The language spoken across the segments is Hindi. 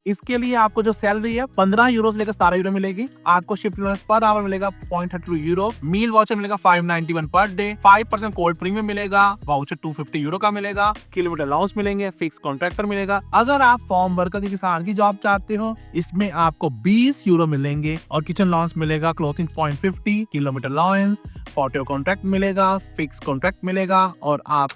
इसके लिए आपको जो सैलरी है 15 यूरो से लेकर 17 यूरो मिलेगी। आपको शिफ्ट पर आवर मिलेगा 0.32 यूरो, मील वाउचर मिलेगा 591 पर डे, 5% कोल्ड प्रीमियम मिलेगा, वाउचर 250 यूरो का मिलेगा, किलोमीटर अलाउंस मिलेंगे, फिक्स कॉन्ट्रैक्टर मिलेगा। अगर आप फॉर्म वर्कर की किसान की जॉब चाहते हो, इसमें आपको 20 यूरो मिलेंगे और किचन अलाउंस मिलेगा, क्लोथिंग 0.50, किलोमीटर अलाउंस, 40 कॉन्ट्रैक्ट मिलेगा, फिक्स कॉन्ट्रैक्ट मिलेगा। और आप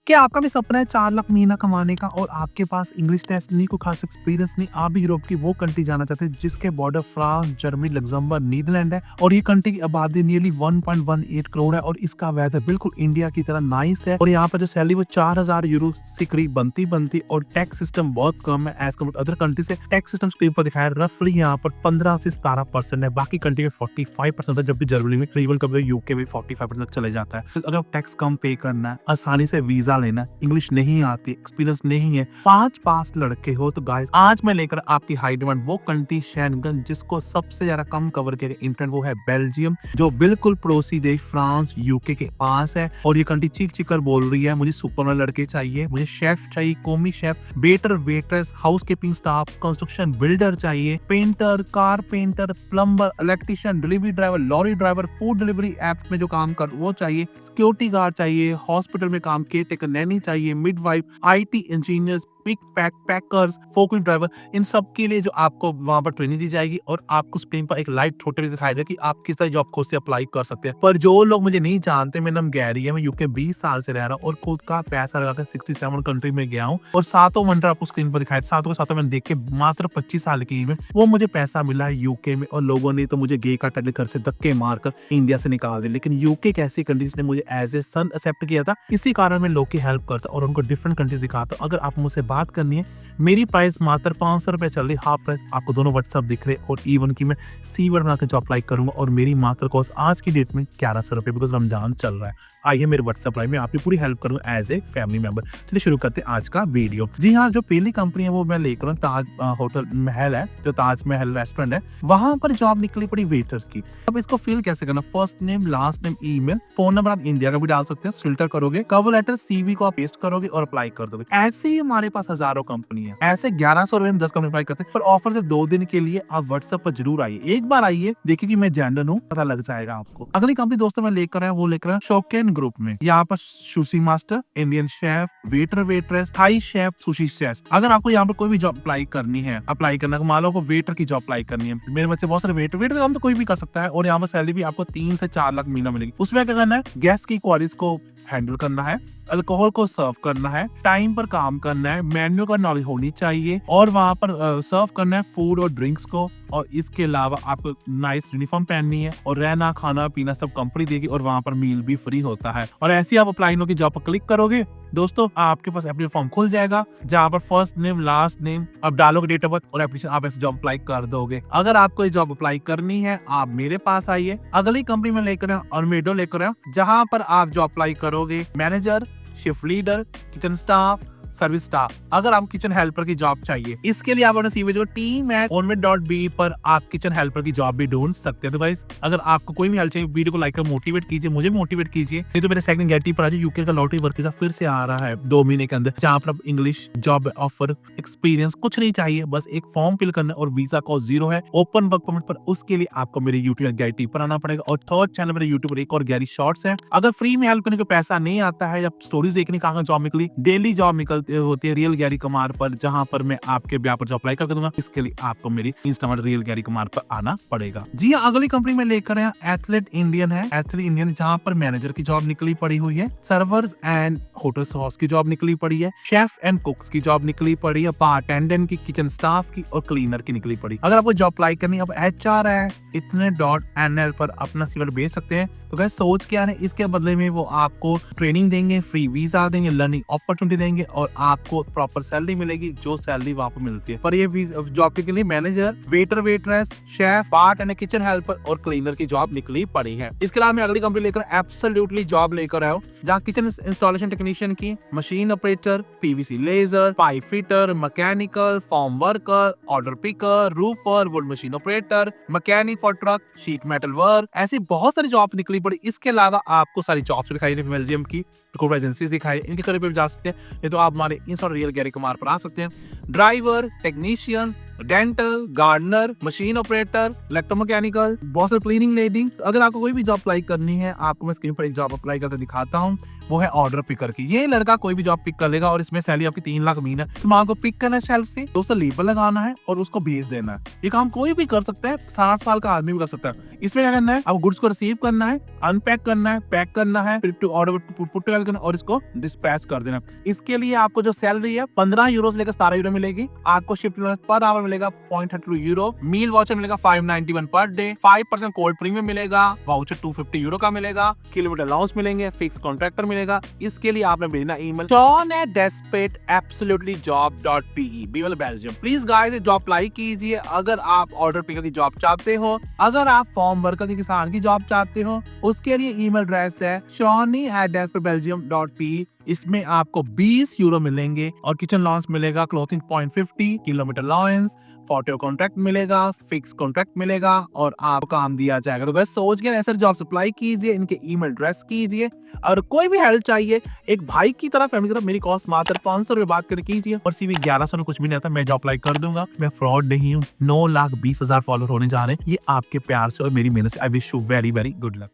क्या आपका भी सपना है 4 लाख महीना कमाने का और आपके पास इंग्लिश टेस्ट नहीं, कोई खास एक्सपीरियंस नहीं, आप भी यूरोप की वो कंट्री जाना चाहते हैं जिसके border France, Germany, Luxembourg, Netherlands है और ये कंट्री की आबादी नियरली 1.18 करोड़ है और इसका वेदर बिल्कुल इंडिया की तरह नाइस है और यहाँ पर जो सैलरी वो 4000 यूरो से करीब बनती और टैक्स सिस्टम बहुत कम है एज कम्पेयर अदर कंट्री से। टैक्स सिस्टम स्क्रीन पर दिखाया रफली यहाँ पर 15 से 17% है, बाकी कंट्री में 45% है, जबकि जर्मनी में करीबन कभी यूके में 45% चले जाता है। अगर टैक्स कम पे करना है, आसानी से वीजा लेना, इंग्लिश नहीं आती, एक्सपीरियंस नहीं है, 5 पास लड़के हो तो गाइस आज मैं लेकर आपकी हाई डिमांड वो कंट्री शेंगन जिसको सबसे ज्यादा कम कवर किया इंटरनेट, वो है बेल्जियम, जो बिल्कुल पड़ोसी देश फ्रांस यूके के पास है। और ये कंट्री चीख चीख कर बोल रही है मुझे सुपर लड़के चाहिए, मुझे शेफ चाहिए, commis chef, waiter waitress, housekeeping staff, construction builder चाहिए, painter, carpenter, plumber, electrician, delivery driver, lorry driver, food delivery app में जो काम कर वो चाहिए, सिक्योरिटी गार्ड चाहिए, हॉस्पिटल में काम केयर टेकर नैनी चाहिए, midwife, IT engineers, pick packers, forklift driver, इन सब के लिए जो आपको वहां पर ट्रेनिंग दी जाएगी और आपको स्क्रीन पर एक लाइव छोटे भी दिखाई दे कि आप किस तरह जॉब खुद से अप्लाई कर सकते हैं। पर जो लोग मुझे नहीं जानते, मेरा नाम गैरी है, मैं यूके 20 साल से रह रहा हूँ और खुद का पैसा लगाकर 67 कंट्री में गया हूँ और 7 मंडर आपको स्क्रीन पर दिखाया, 7 के 7 मैंने देख के मात्र 25 साल की में वो मुझे पैसा मिला है यूके में और लोगों ने तो मुझे गे का टाइटल घर से धक्के मारकर इंडिया से निकाल दिया। लेकिन यूके एक ऐसी कंट्री ने मुझे एज ए सन एक्सेप्ट किया था, इसी कारण मैं लोग की हेल्प करता और उनको डिफरेंट कंट्रीज दिखाता। अगर आप मुझसे बात करनी है, मेरी प्राइस मात्र 500 रुपए चल रही, हाफ प्राइस आपको दोनों व्हाट्सएप दिख रहे और इवन की मैं सी वर्ड बनाकर जो अप्लाई करूंगा और मेरी मात्र कॉस्ट आज की डेट में 1100 रुपए, बिकॉज रमजान चल रहा है। आइए मेरे व्हाट्सएप लाइव में आपकी पूरी हेल्प करूंगा एज ए फैमिली मेंबर। चलिए शुरू करते हैं आज का वीडियो। जी हाँ, जो पहली कंपनी है वो मैं लेकर ताज होटल महल है, जो ताज महल रेस्टोरेंट है, वहां पर जॉब निकली पड़ी वेटर की। अब इसको फिल कैसे करना, first name, last name, email, phone number आप इंडिया का भी डाल सकते हैं, फिल्टर करोगे, कवर लेटर, सीवी को आप पेस्ट करोगे और अप्लाई कर दोगे। ऐसे ही हमारे पास हजारों कंपनी है, ऐसे 1100 रुपए में 10 कंपनी अप्लाई करते हैं। पर ऑफर से 2 दिन के लिए आप व्हाट्सएप पर जरूर आइए, एक बार आइए, देखिए कि मैं जेन्युइन हूँ, पता लग जाएगा आपको। अगली कंपनी दोस्तों मैं लेकर आया, वो लेकर आया शौकेन ग्रुप में। यहाँ पर sushi master, Indian chef, waiter waitress, Thai chef, sushi chef. अगर आपको यहाँ पर कोई भी जॉब अप्लाई करनी है, अप्लाई करना, मान लो को वेटर की जॉब अप्लाई करनी है, मेरे बच्चे बहुत सारे वेटर काम तो कोई भी कर सकता है और यहाँ पर सैलरी भी आपको 3 से 4 लाख महीना मिलेगी। उसमें क्या करना है, गेस्ट की क्वारीज को हैंडल करना है, अल्कोहल को सर्व करना है, टाइम पर काम करना है, मेन्यू का नॉलेज होनी चाहिए और वहां पर सर्व करना है फूड और ड्रिंक्स को। और इसके अलावा आपको नाइस यूनिफॉर्म पहननी है और रहना खाना पीना सब कंपनी देगी और वहां पर मील भी फ्री होता है। और ऐसे आप अप्लाई नो की जॉब पर क्लिक करोगे दोस्तों, आपके पास एप्लीकेशन फॉर्म खुल जाएगा जहां पर फर्स्ट नेम, लास्ट नेम आप डालोगे, डेट ऑफ बर्थ और एप्लीकेशन, आप ऐसे जॉब अप्लाई कर दोगे। अगर आपको ये जॉब अप्लाई करनी है, आप मेरे पास आइए। अगली कंपनी में लेकर आया ऑर्मेडो लेकर आया, जहां पर आप जॉब अप्लाई करोगे, manager, shift leader, kitchen staff, service staff. अगर आपको किचन हेल्पर की जॉब चाहिए, इसके लिए आप अपने सीवी जो team@onmed.be पर आप किचन हेल्पर की जॉब भी ढूंढ सकते हैं। तो गाइस अगर आपको कोई भी हेल्प चाहिए, वीडियो को लाइक कर मोटिवेट कीजिए, मुझे मोटिवेट कीजिए। नहीं तो मेरे सेकंड गैटी पर आज यूके का लॉटरी वर्क वीजा फिर से आ रहा है 2 महीने के अंदर, जहां पर इंग्लिश जॉब ऑफर, एक्सपीरियंस कुछ नहीं चाहिए, बस एक फॉर्म फिल करना और वीजा कॉस्ट 0 है, ओपन वर्क परमिट पर। उसके लिए आपको मेरे यूट्यूब गैटी पर आना पड़ेगा और थर्ड चैनल मेरे यूट्यूब पर एक और गैरी शॉर्ट्स है। अगर फ्री में हेल्प करने को पैसा नहीं आता है या स्टोरीज देखने कहाँ जॉब निकली, डेली जॉब निकलती होती है रियल गैरी कुमार पर, जहां पर मैं आपके ब्याह पर जॉब अप्लाई कर दूंगा। इसके लिए आपको मेरी इंस्टाग्राम रियल गैरी कुमार पर आना पड़ेगा। जी हाँ, अगली कंपनी में लेकर आया एथलेट इंडियन है, एथलेट इंडियन जहां पर मैनेजर की जॉब निकली पड़ी हुई है, सर्वर्स एंड होटल हॉस्ट की जॉब निकली पड़ी है, शेफ एंड कुक्स की जॉब निकली पड़ी है, बार अटेंडेंट की, किचन स्टाफ की और क्लीनर की निकली पड़ी। अगर आपको जॉब अप्लाई करनी है, अब HR है इतने.nl पर अपना सीवी भेज सकते हैं। तो गाइस सोच क्या है, इसके बदले में वो आपको ट्रेनिंग देंगे, फ्री वीजा देंगे, लर्निंग अपॉर्चुनिटी देंगे और आपको प्रॉपर सैलरी मिलेगी जो सैलरी वहां पर मिलती है। पर ये जॉब के लिए manager, waiter waitress, chef, part and kitchen helper और क्लीनर की जॉब निकली पड़ी है। इसके अलावा मैं अगली कंपनी लेकर एब्सोल्युटली जॉब लेकर आया हूँ, जहाँ किचन इंस्टॉलेशन टेक्नीशियन की, machine operator, PVC laser, pipe fitter, mechanical, form worker, order picker, roofer, wood machine operator, mechanic for truck, sheet metal work, ऐसी बहुत सारी जॉब निकली पड़ी। इसके अलावा आपको सारी जॉब्स दिखाई बेल्जियम की एजेंसी दिखाई, इनके करीब पे जा सकते हैं। ये तो आप हमारे इंस्टा रियल गैरी कुमार पर आ सकते हैं। Driver, technician, dental, gardener, machine operator, electromechanical, बहुत सारे क्लीनिंग लेडी। अगर आपको कोई भी जॉब अप्लाई करनी है, आपको मैं स्क्रीन पर एक जॉब अप्लाई करके दिखाता हूँ, वो है ऑर्डर पिकर की। ये लड़का कोई भी जॉब पिक कर लेगा और इसमें सैलरी आपकी 3 लाख मीन है। सामान को पिक करना है शेल्फ से, दोस्तों लेबल लगाना है और उसको भेज देना है। ये काम कोई भी कर सकता है, 60 साल का आदमी भी कर सकता है। इसमें क्या करना है, आपको गुड्स को रिसीव करना है, अनपैक करना है, पैक करना है, फिर टू ऑर्डर पुट करना और इसको डिस्पैच कर देना। इसके लिए आपको जो सैलरी है 15 यूरो से लेकर 17 यूरो मिलेगी। आपको शिफ्ट पर आवर मिलेगा 0.32 यूरो, मील वाउचर मिलेगा 591 पर डे, 5% कोल्ड प्रीमियम मिलेगा, वाउचर 250 यूरो का मिलेगा, किलोमीटर अलाउंस मिलेंगे, फिक्स कॉन्ट्रैक्टर मिलेगा। इसके लिए आपने भेजना email sean@desperately-job.pe Belgium. Please guys job apply कीजिए अगर आप ऑर्डर पिकर की जॉब चाहते हो। अगर आप फॉर्म वर्कर की किसान की जॉब चाहते हो, उसके लिए ईमेल एड्रेस है shawnee@desperately-belgium.pe। इसमें आपको 20 यूरो मिलेंगे और किचन अलाउंस मिलेगा, clothing 0.50, kilometre allowance, photo contract मिलेगा, फिक्स कॉन्ट्रैक्ट मिलेगा और आपको काम दिया जाएगा। तो बस सोच के ऐसे जॉब अप्लाई कीजिए, इनके ईमेल एड्रेस कीजिए। और कोई भी हेल्प चाहिए, एक भाई की तरह, फैमिली की तरह, मेरी कॉस्ट मात्र 500 रुपए बात कर कीजिए और सीवी 1100 में कुछ भी नहीं आता। मैं जॉब अप्लाई कर दूंगा, मैं फ्रॉड नहीं हूँ। 9,20,000 फॉलोअर होने जा रहे हैं, ये आपके प्यार से और मेरी मेहनत से। I wish you very very good luck.